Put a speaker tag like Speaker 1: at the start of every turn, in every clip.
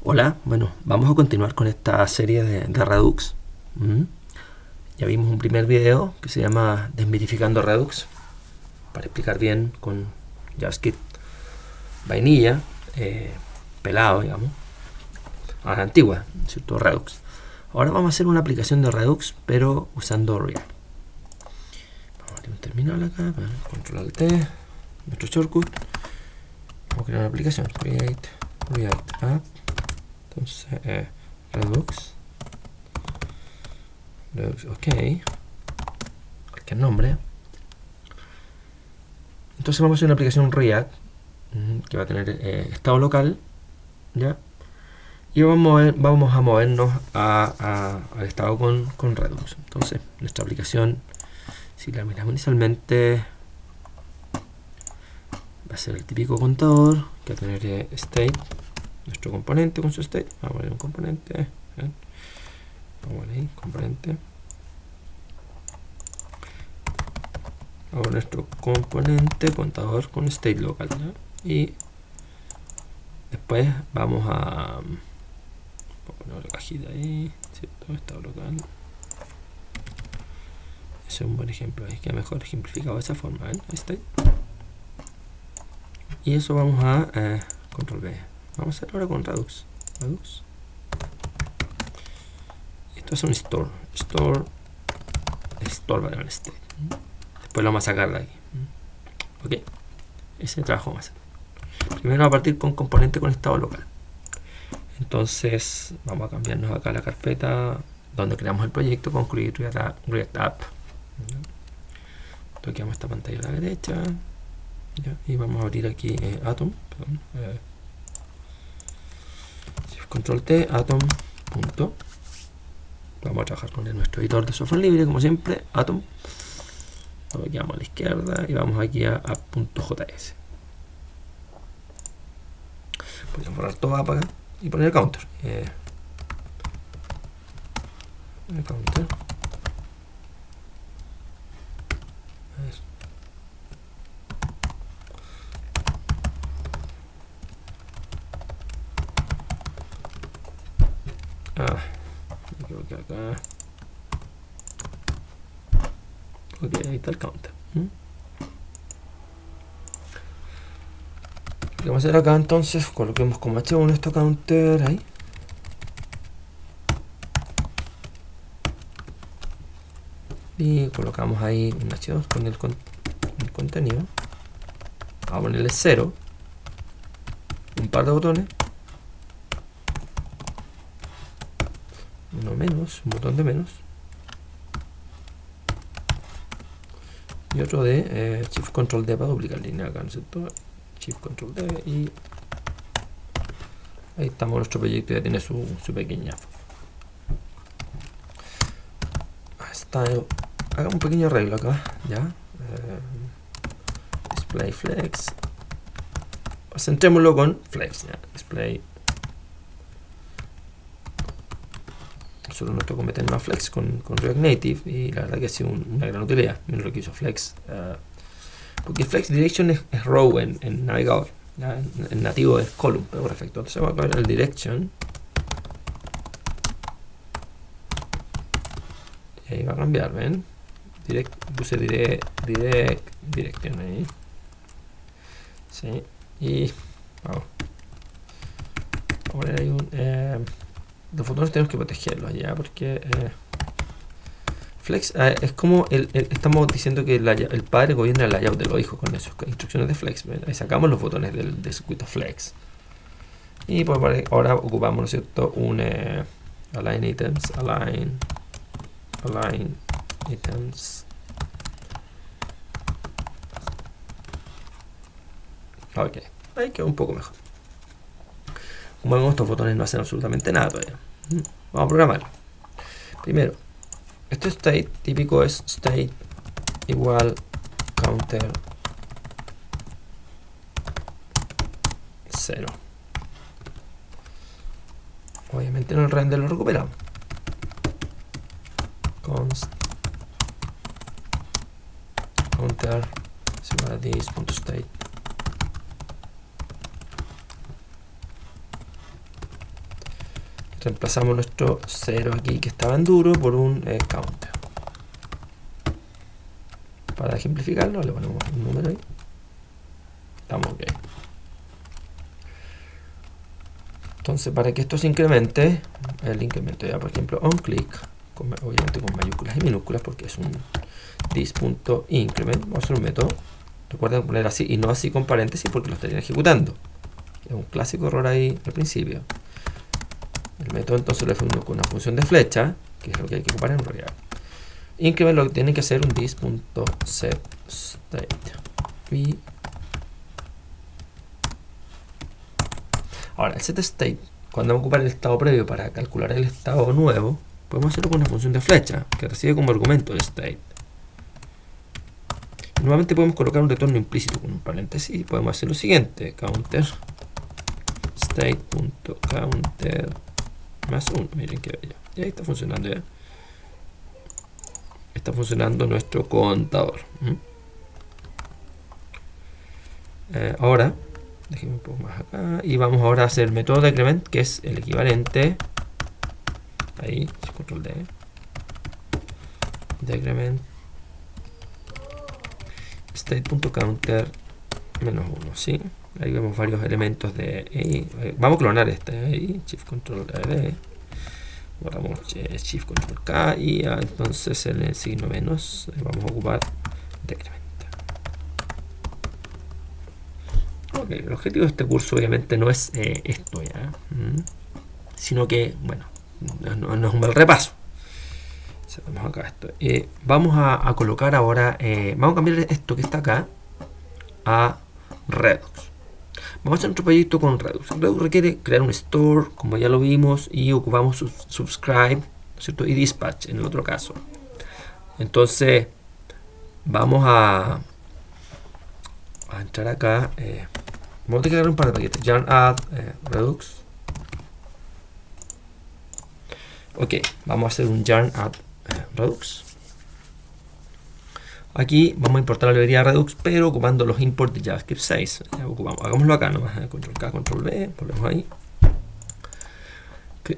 Speaker 1: Hola, bueno, vamos a continuar con esta serie de Redux. Ya vimos un primer video que se llama Desmitificando Redux, para explicar bien con JavaScript vainilla, pelado, digamos, a la antigua, ¿cierto? Redux. Ahora vamos a hacer una aplicación de Redux, pero usando React. Vamos a abrir un terminal acá, control T, nuestro shortcut. Vamos a crear una aplicación, create React App. Entonces, Redux, ok, cualquier nombre. Entonces vamos a hacer una aplicación React que va a tener estado local, ¿ya? Y vamos a movernos al estado con Redux. Entonces, nuestra aplicación, si la miramos inicialmente, va a ser el típico contador que va a tener state, nuestro componente con su state. Vamos a poner un componente, ¿bien? Vamos a poner ahí, componente. Ahora nuestro componente contador con state local, ¿no? Y después vamos a poner la cajita ahí, ¿cierto? Estado local. Ese es un buen ejemplo, ahí queda mejor ejemplificado de esa forma, ¿eh? State. Y eso vamos a control V. Vamos a hacer ahora con Redux. Esto es un store va a tener state. Después lo vamos a sacar de aquí. Ok, ese trabajo vamos a hacer. Primero vamos a partir con componente con estado local. Entonces vamos a cambiarnos acá la carpeta donde creamos el proyecto con Create React App. Toqueamos esta pantalla a la derecha, ¿ya? Y vamos a abrir aquí Atom, control T, Atom, punto. Vamos a trabajar con nuestro editor de software libre, como siempre, Atom. Lo quedamos a la izquierda y vamos aquí a .js. Podemos borrar todo acá y poner el counter. El counter. Me equivoqué acá. Ok, ahí está el counter. Lo que vamos a hacer acá, entonces, coloquemos como h1 nuestro counter ahí. Y colocamos ahí un h2 con el contenido. Vamos a ponerle 0. Un par de botones. Uno menos, un botón de menos. Y otro de Shift Control D para duplicar línea acá, ¿no es cierto? Shift Control D y ahí estamos. Nuestro proyecto ya tiene su pequeña style. Haga un pequeño arreglo acá, ya. Display flex. Centrémoslo con flex, ya. Display. Solo nos tocó meter más flex con React Native y la verdad que ha sido una gran utilidad. Miren lo que hizo flex. Porque flex direction es row en navegador, ¿ya? En nativo es column, pero perfecto. Entonces vamos a poner el direction y ahí va a cambiar, ¿ven? Puse direction ahí, sí, y vamos a poner ahí los botones tenemos que protegerlos ya, porque flex es como estamos diciendo que el padre gobierna el layout de los hijos con esas instrucciones de flex, ¿ven? Ahí sacamos los botones del circuito flex y pues ahora ocupamos, ¿no es cierto?, un align items, align items. Ok, ahí quedó un poco mejor. Como vemos, estos botones no hacen absolutamente nada todavía. Vamos a programarlo. Primero, este state típico es state igual counter 0. Obviamente en el render lo recuperamos. Const counter es igual a this.state. reemplazamos nuestro 0 aquí que estaba en duro por un counter. Para ejemplificarlo le ponemos un número ahí. Estamos ok. Entonces, para que esto se incremente, el incremento ya, por ejemplo, onClick, obviamente con mayúsculas y minúsculas, porque es un this.increment. Vamos a hacer un método. Recuerden poner así y no así con paréntesis porque lo estarían ejecutando. Es un clásico error ahí al principio. El método entonces lo definimos con una función de flecha, que es lo que hay que ocupar en realidad. Increment lo que tiene que hacer un this.setState. Y ahora, el setState, cuando vamos a ocupar el estado previo para calcular el estado nuevo, podemos hacerlo con una función de flecha que recibe como argumento el state. Y nuevamente podemos colocar un retorno implícito con un paréntesis y podemos hacer lo siguiente: counter state.counter más 1. Miren que bello. Y ahí está funcionando ya. Está funcionando nuestro contador. Ahora, dejemos un poco más acá. Y vamos ahora a hacer el método decrement, que es el equivalente. Ahí, control D. Decrement state.counter menos 1, ¿sí? Ahí vemos varios elementos de... vamos a clonar este ahí, Shift Control D. Borramos Shift Control K y entonces en el signo menos vamos a ocupar decrement. Ok, el objetivo de este curso obviamente no es esto ya, sino que, bueno, no es un mal repaso. Cerramos acá esto. Vamos a colocar ahora, vamos a cambiar esto que está acá a Redux. Vamos a hacer nuestro proyecto con Redux. Redux requiere crear un store, como ya lo vimos, y ocupamos subscribe, ¿no es cierto? Y dispatch en el otro caso. Entonces, vamos a entrar acá. Vamos a crear un par de paquetes. Yarn add Redux. Ok, vamos a hacer un yarn add Redux. Aquí vamos a importar la librería Redux, pero ocupando los imports de JavaScript 6. Hagámoslo acá nomás. Control K, Control V, ponemos ahí.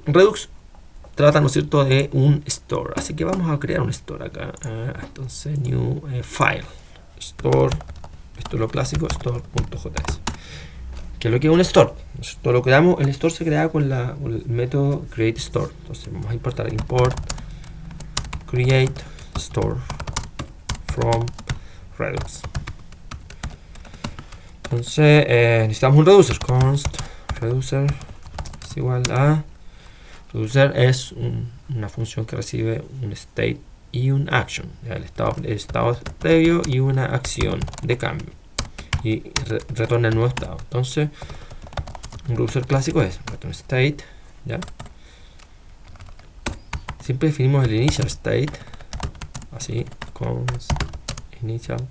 Speaker 1: Redux trata, ¿no es cierto?, de un store. Así que vamos a crear un store acá. Entonces, new file. Store. Esto es lo clásico, store.js. Que es lo que es un store. Todo lo que damos, el store se crea con el método create store. Entonces vamos a importar import create store from Redux. Entonces necesitamos un reducer. Const reducer es igual a reducer es una función que recibe un state y un action, ya, el estado previo y una acción de cambio y retorna el nuevo estado. Entonces un reducer clásico es return state, ya. Siempre definimos el initial state así, const initial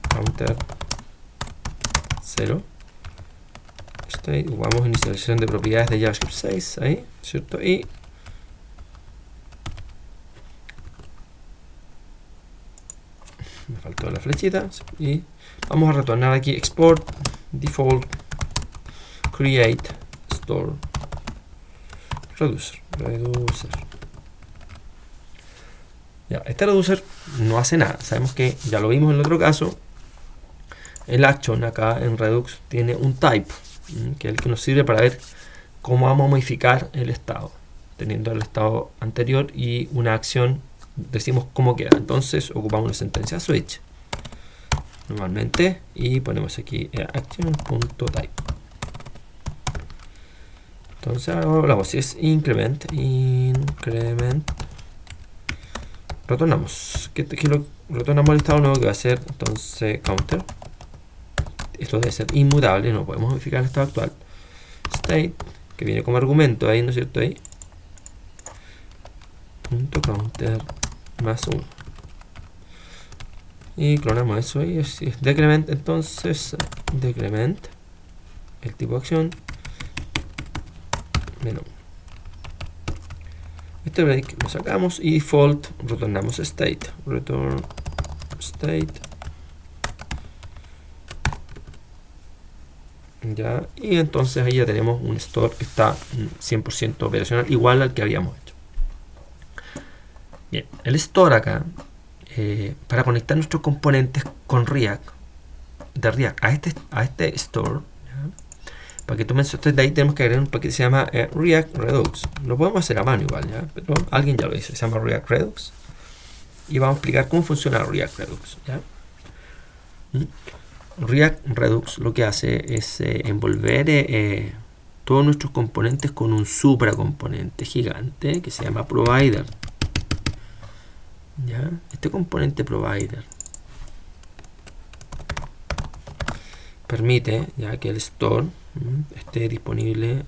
Speaker 1: counter 0 state, jugamos inicialización de propiedades de JavaScript 6 ahí, ¿cierto? Y me faltó la flechita y vamos a retornar aquí export default create store reducer. Ya, este reducer no hace nada. Sabemos que ya lo vimos en el otro caso. El action acá en Redux tiene un type, que es el que nos sirve para ver cómo vamos a modificar el estado. Teniendo el estado anterior y una acción, decimos cómo queda. Entonces ocupamos una sentencia switch normalmente y ponemos aquí action.type. Entonces ahora hablamos si es increment, retornamos retornamos el estado nuevo que va a ser entonces counter. Esto debe ser inmutable, no podemos modificar el estado actual. State, que viene como argumento ahí, ¿no es cierto? Ahí punto counter más 1 y clonamos eso y es decrement. Entonces decrement, el tipo de acción menos 1. Este break lo sacamos y default retornamos state, return state ¿ya? Y entonces ahí ya tenemos un store que está 100% operacional, igual al que habíamos hecho. Bien, el store acá, para conectar nuestros componentes con React, de React a este store, ¿ya? Para que tomen estos de ahí tenemos que agregar un paquete que se llama React Redux. Lo podemos hacer a mano igual, ¿ya? Pero alguien ya lo dice, se llama React Redux. Y vamos a explicar cómo funciona React Redux, ¿ya? React Redux lo que hace es envolver todos nuestros componentes con un supracomponente gigante que se llama provider, ¿ya? Este componente provider permite ya que el store esté disponible.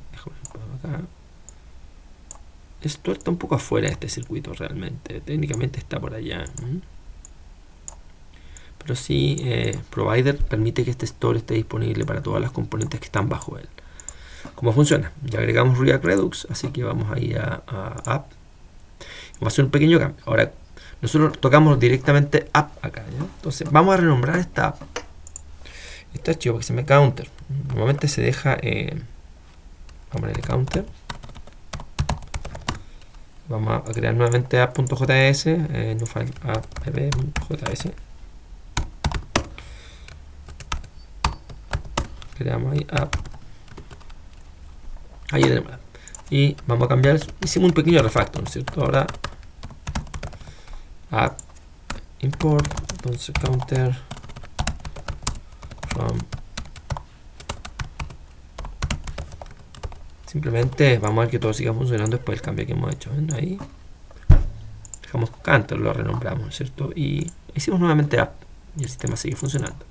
Speaker 1: Acá. Esto está un poco afuera de este circuito realmente, técnicamente está por allá, pero sí, provider permite que este store esté disponible para todas las componentes que están bajo él. ¿Cómo funciona? Ya agregamos React Redux, así que vamos ahí a app. Vamos a hacer un pequeño cambio. Ahora nosotros tocamos directamente app acá, ¿ya? Entonces vamos a renombrar esta app, este archivo que se llama counter. Normalmente se deja vamos a ponerle counter. Vamos a crear nuevamente app.js, new file app.js. Creamos ahí app. Ahí tenemos. Y vamos a cambiar. Hicimos un pequeño refactor, ¿no es cierto? Ahora app import, entonces counter from. Simplemente vamos a ver que todo siga funcionando después del cambio que hemos hecho. ¿Ven? Ahí dejamos counter, lo renombramos, ¿no es cierto? Y hicimos nuevamente app y el sistema sigue funcionando.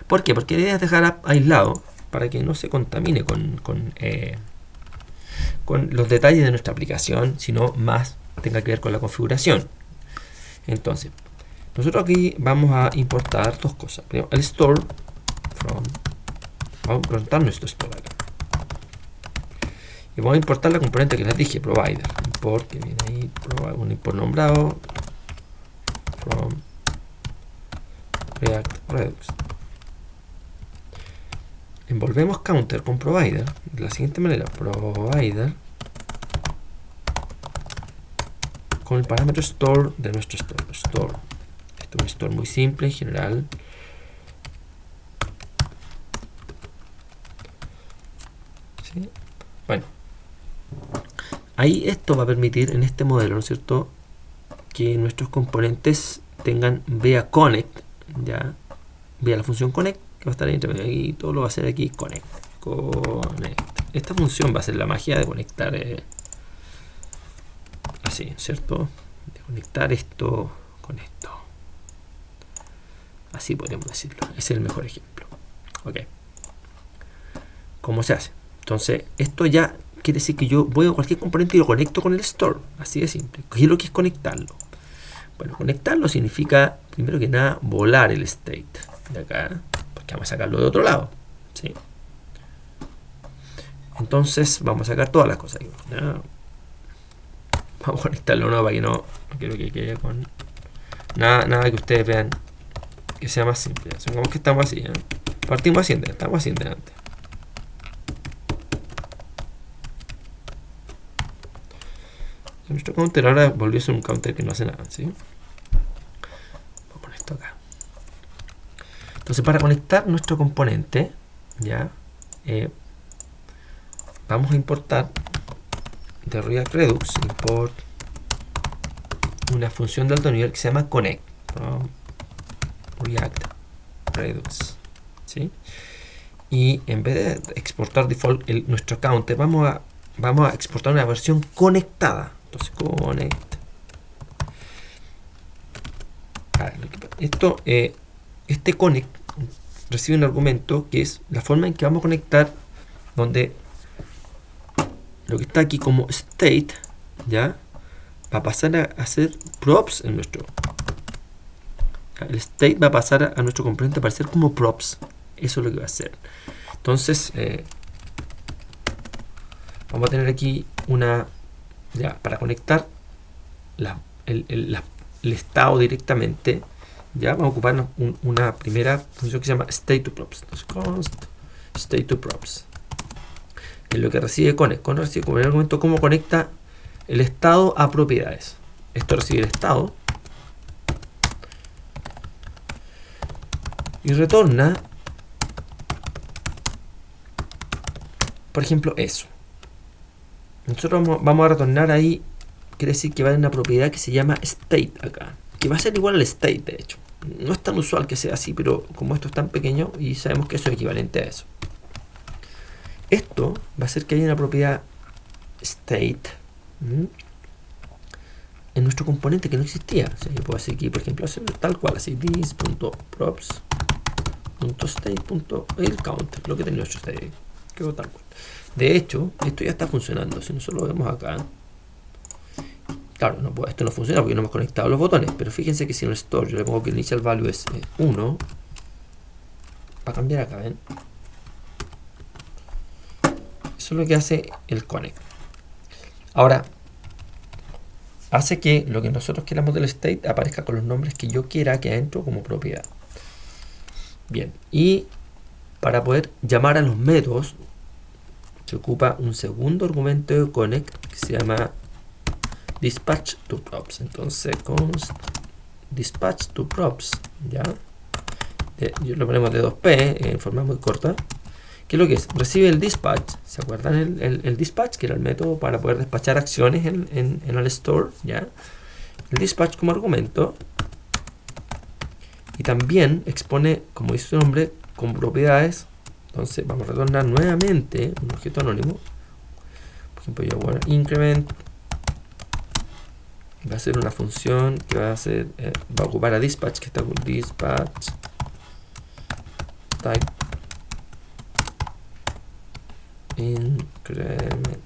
Speaker 1: ¿Por qué? Porque la idea es dejar app aislado para que no se contamine con los detalles de nuestra aplicación, sino más tenga que ver con la configuración. Entonces, nosotros aquí vamos a importar dos cosas. Primero, el store from. Vamos a importar nuestro store acá. Y vamos a importar la componente que les dije, provider. Import, que viene ahí, un import nombrado from React Redux. Envolvemos counter con provider de la siguiente manera: provider con el parámetro store de nuestro store. Este es un store muy simple en general. ¿Sí? Bueno, ahí esto va a permitir en este modelo, ¿no es cierto?, que nuestros componentes tengan vía connect, ya, vía la función connect, que va a estar ahí entre medio, y todo lo va a hacer aquí connect. Esta función va a ser la magia de conectar así, ¿cierto? De conectar esto con esto. Así podríamos decirlo. Ese es el mejor ejemplo. Ok. ¿Cómo se hace? Entonces, esto ya quiere decir que yo voy a cualquier componente y lo conecto con el store. Así de simple. ¿Qué es lo que es conectarlo? Bueno, conectarlo significa, primero que nada, volar el state de acá, porque vamos a sacarlo de otro lado, ¿sí? Entonces vamos a sacar todas las cosas aquí, ¿no? Vamos a conectarlo, ¿no? Para que no quiero que quede con nada que ustedes vean que sea más simple. Supongamos que estamos así, ¿eh? Partimos así, estamos así delante. Nuestro counter ahora volvió a ser un counter que no hace nada, ¿sí? Vamos a poner esto acá. Entonces, para conectar nuestro componente, ya, vamos a importar de React Redux, import una función de alto nivel que se llama connect from React Redux, ¿sí? Y en vez de exportar default nuestro counter, vamos a exportar una versión conectada. Entonces, connect. Este connect recibe un argumento que es la forma en que vamos a conectar, donde lo que está aquí como state, ya, va a pasar a ser props en nuestro. El state va a pasar a nuestro componente para ser como props. Eso es lo que va a hacer. Entonces, vamos a tener aquí una. Ya, para conectar el estado directamente, ya vamos a ocupar una primera función que se llama state to props. Entonces, const state to props. Es lo que recibe connect. Con recibe como el argumento cómo conecta el estado a propiedades. Esto recibe el estado y retorna, por ejemplo, eso. Nosotros vamos a retornar ahí, quiere decir que va a una propiedad que se llama state acá, que va a ser igual al state, de hecho. No es tan usual que sea así, pero como esto es tan pequeño y sabemos que eso es equivalente a eso. Esto va a hacer que haya una propiedad state en nuestro componente que no existía. O sea, yo puedo hacer aquí, por ejemplo, hacer tal cual, así this.props.state.count, lo que tenía nuestro state. Quedó tal cual. De hecho, esto ya está funcionando. Si nosotros lo vemos acá, claro, no, esto no funciona porque no hemos conectado los botones, pero fíjense que si en el store yo le pongo que el initial value es 1, va a cambiar acá, ¿ven? Eso es lo que hace el connect. Ahora, hace que lo que nosotros queramos del state aparezca con los nombres que yo quiera que adentro como propiedad. Bien, y para poder llamar a los métodos se ocupa un segundo argumento de connect que se llama dispatch to props. Entonces const dispatch to props, ya lo ponemos de 2p en forma muy corta. ¿Qué es lo que es? Recibe el dispatch. ¿Se acuerdan el dispatch? Que era el método para poder despachar acciones en el store, ¿ya? El dispatch como argumento. Y también expone, como dice su nombre, con propiedades. Entonces vamos a retornar nuevamente un objeto anónimo. Por ejemplo, yo voy a increment. Va a ser una función que va a ocupar a dispatch, que está con dispatch type increment.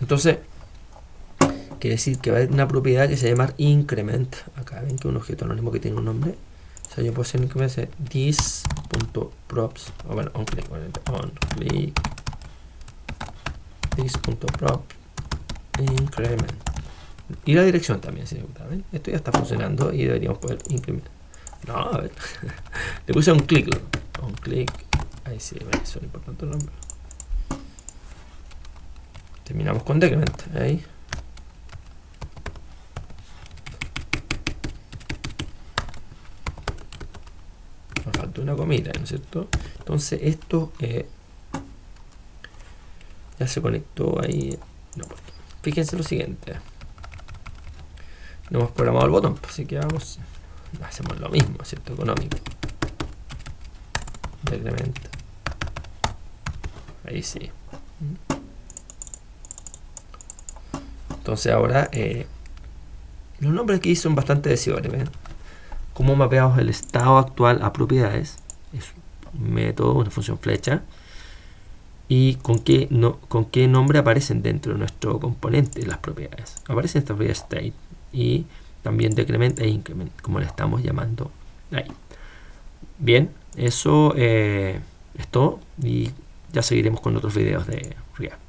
Speaker 1: Entonces quiere decir que va a haber una propiedad que se llama increment. Acá ven que es un objeto anónimo que tiene un nombre. O sea, yo puedo hacer increment de this.props, o bueno, on click this.prop increment. Y la dirección también, ¿sí? ¿Ven? Esto ya está funcionando y deberíamos poder incrementar. No, a ver. Le puse un clic. Un clic. Ahí sí, eso es importante el nombre. Terminamos con decrement. Ahí. Nos falta una comita, ¿no es cierto? Entonces esto ya se conectó ahí. No, fíjense lo siguiente. No hemos programado el botón, así que hacemos lo mismo, ¿cierto? Económico. Decrement. Ahí sí. Entonces ahora los nombres aquí son bastante decisores, ¿ven? Cómo mapeamos el estado actual a propiedades. Es un método, una función flecha. Y con qué nombre aparecen dentro de nuestro componente las propiedades. Aparecen estas propiedades state y también decrement e increment, como le estamos llamando ahí. Bien, eso es todo y ya seguiremos con otros videos de React.